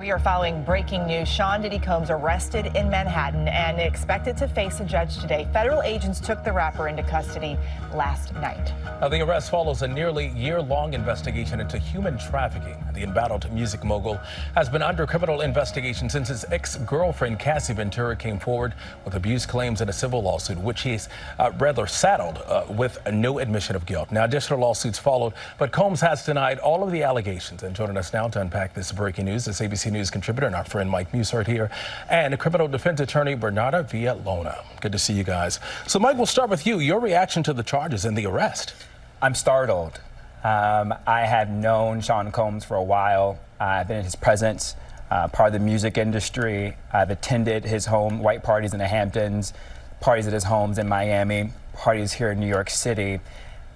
We are following breaking news. Sean Diddy Combs arrested in Manhattan and expected to face a judge today. Federal agents took the rapper into custody last night. Now, the arrest follows a nearly year-long investigation into human trafficking. The embattled music mogul has been under criminal investigation since his ex-girlfriend Cassie Ventura came forward with abuse claims in a civil lawsuit, which he's rather saddled with no admission of guilt. Now, additional lawsuits followed, but Combs has denied all of the allegations. And joining us now to unpack this breaking news is ABC News contributor and our friend Mike Muse right here, and criminal defense attorney Bernarda Villalona. Good to see you guys. So, Mike, we'll start with you. Your reaction to the charges and the arrest? I'm startled. I have known Sean Combs for a while. I've been in his presence, part of the music industry. I've attended his home, white parties in the Hamptons, parties at his homes in Miami, parties here in New York City,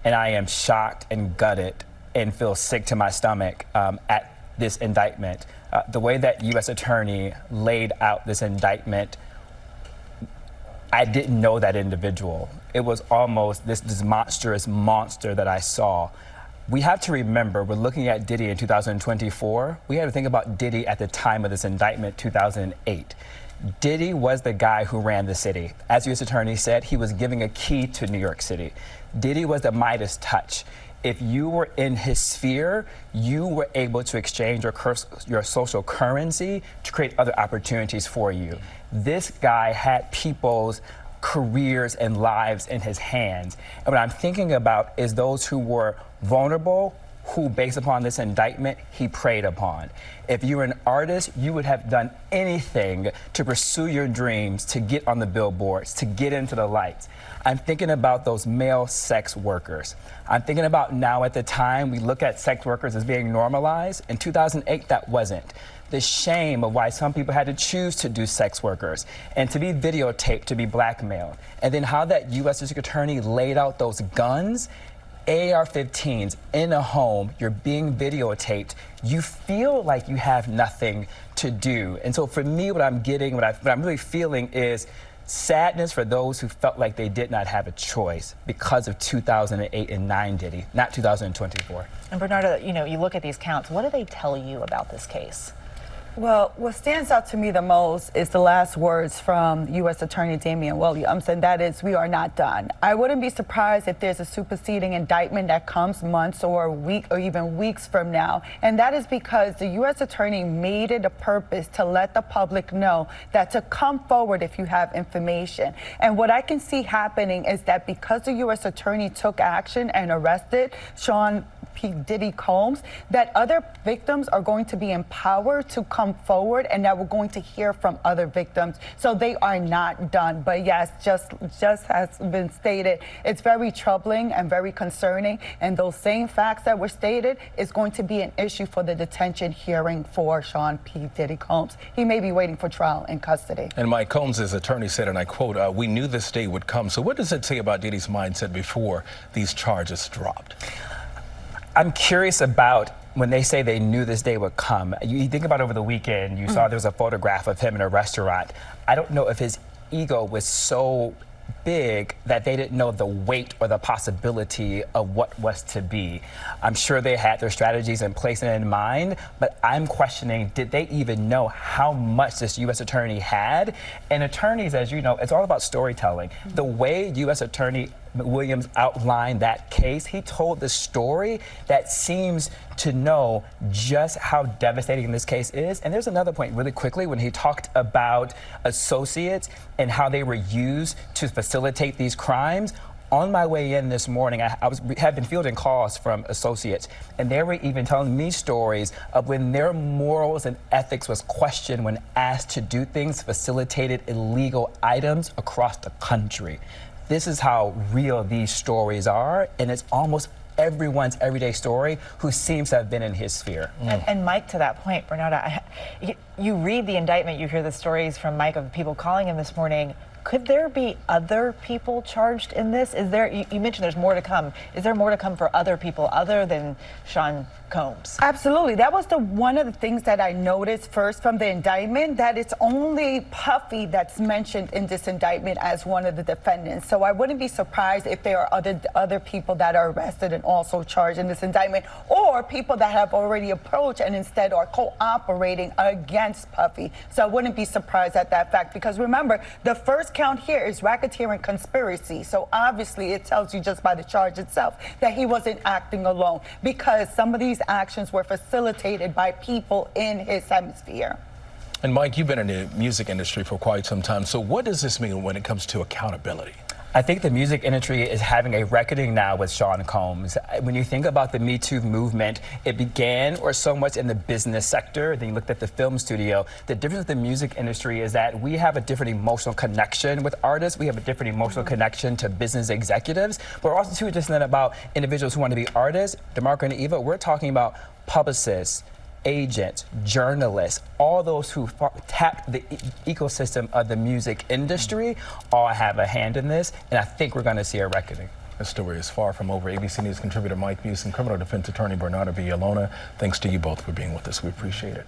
and I am shocked and gutted and feel sick to my stomach at this indictment. The way that U.S. Attorney laid out this indictment, I didn't know that individual. It was almost this monstrous monster that I saw. We have to remember, we're looking at Diddy in 2024. We have to think about Diddy at the time of this indictment, 2008. Diddy was the guy who ran the city. As U.S. Attorney said, he was giving a key to New York City. Diddy was the Midas touch. If you were in his sphere, you were able to exchange your social currency to create other opportunities for you. This guy had people's careers and lives in his hands. And what I'm thinking about is those who were vulnerable, who, based upon this indictment, he preyed upon. If you were an artist, you would have done anything to pursue your dreams, to get on the billboards, to get into the lights. I'm thinking about those male sex workers. I'm thinking about now, at the time, we look at sex workers as being normalized. In 2008, that wasn't. The shame of why some people had to choose to do sex workers and to be videotaped, to be blackmailed. And then how that U.S. District Attorney laid out those guns, AR-15s in a home, you're being videotaped, you feel like you have nothing to do. And so for me, what I'm getting, what I'm really feeling is sadness for those who felt like they did not have a choice because of 2008 and 9 Diddy, not 2024. And Bernarda, you look at these counts. What do they tell you about this case? Well, what stands out to me the most is the last words from U.S. Attorney Damian Williams, and that is, we are not done. I wouldn't be surprised if there's a superseding indictment that comes months or a week or even weeks from now. And that is because the U.S. Attorney made it a purpose to let the public know that to come forward if you have information. And what I can see happening is that because the U.S. Attorney took action and arrested Sean P. Diddy Combs, that other victims are going to be empowered to come forward, and that we're going to hear from other victims. So they are not done. But yes, just has been stated, it's very troubling and very concerning. And those same facts that were stated is going to be an issue for the detention hearing for Sean P. Diddy Combs. He may be waiting for trial in custody. And Mike Combs' attorney said, and I quote, "We knew this day would come." So what does it say about Diddy's mindset before these charges dropped? I'm curious about when they say they knew this day would come. You think about over the weekend, you saw there was a photograph of him in a restaurant. I don't know if his ego was so big that they didn't know the weight or the possibility of what was to be. I'm sure they had their strategies in place and in mind, but I'm questioning, did they even know how much this U.S. Attorney had? And attorneys, as you know, it's all about storytelling. The way U.S. Attorney Williams outlined that case, he told the story that seems to know just how devastating this case is. And there's another point really quickly when he talked about associates and how they were used to facilitate these crimes. On my way in this morning, I have been fielding calls from associates, and they were even telling me stories of when their morals and ethics was questioned when asked to do things, facilitated illegal items across the country. This is how real these stories are, and it's almost everyone's everyday story who seems to have been in his sphere. And Mike, to that point, Bernarda, you read the indictment, you hear the stories from Mike of people calling him this morning. Could there be other people charged in this? Is there? You mentioned there's more to come. Is there more to come for other people other than Sean Combs? Absolutely. That was one of the things that I noticed first from the indictment, that it's only Puffy that's mentioned in this indictment as one of the defendants. So I wouldn't be surprised if there are other people that are arrested and also charged in this indictment, or people that have already approached and instead are cooperating against Puffy. So I wouldn't be surprised at that fact, because remember, the first count here is racketeering conspiracy. So obviously it tells you just by the charge itself that he wasn't acting alone, because some of these actions were facilitated by people in his hemisphere. And Mike, you've been in the music industry for quite some time. So what does this mean when it comes to accountability? I think the music industry is having a reckoning now with Sean Combs. When you think about the Me Too movement, it began or so much in the business sector. Then you looked at the film studio. The difference with the music industry is that we have a different emotional connection with artists. We have a different emotional connection to business executives. But we're also too just not about individuals who want to be artists. DeMarco and Eva, we're talking about publicists, agents, journalists, all those who tap the ecosystem of the music industry all have a hand in this, and I think we're going to see a reckoning. The story is far from over. ABC News contributor Mike Muse and criminal defense attorney Bernarda Villalona, thanks to you both for being with us. We appreciate it.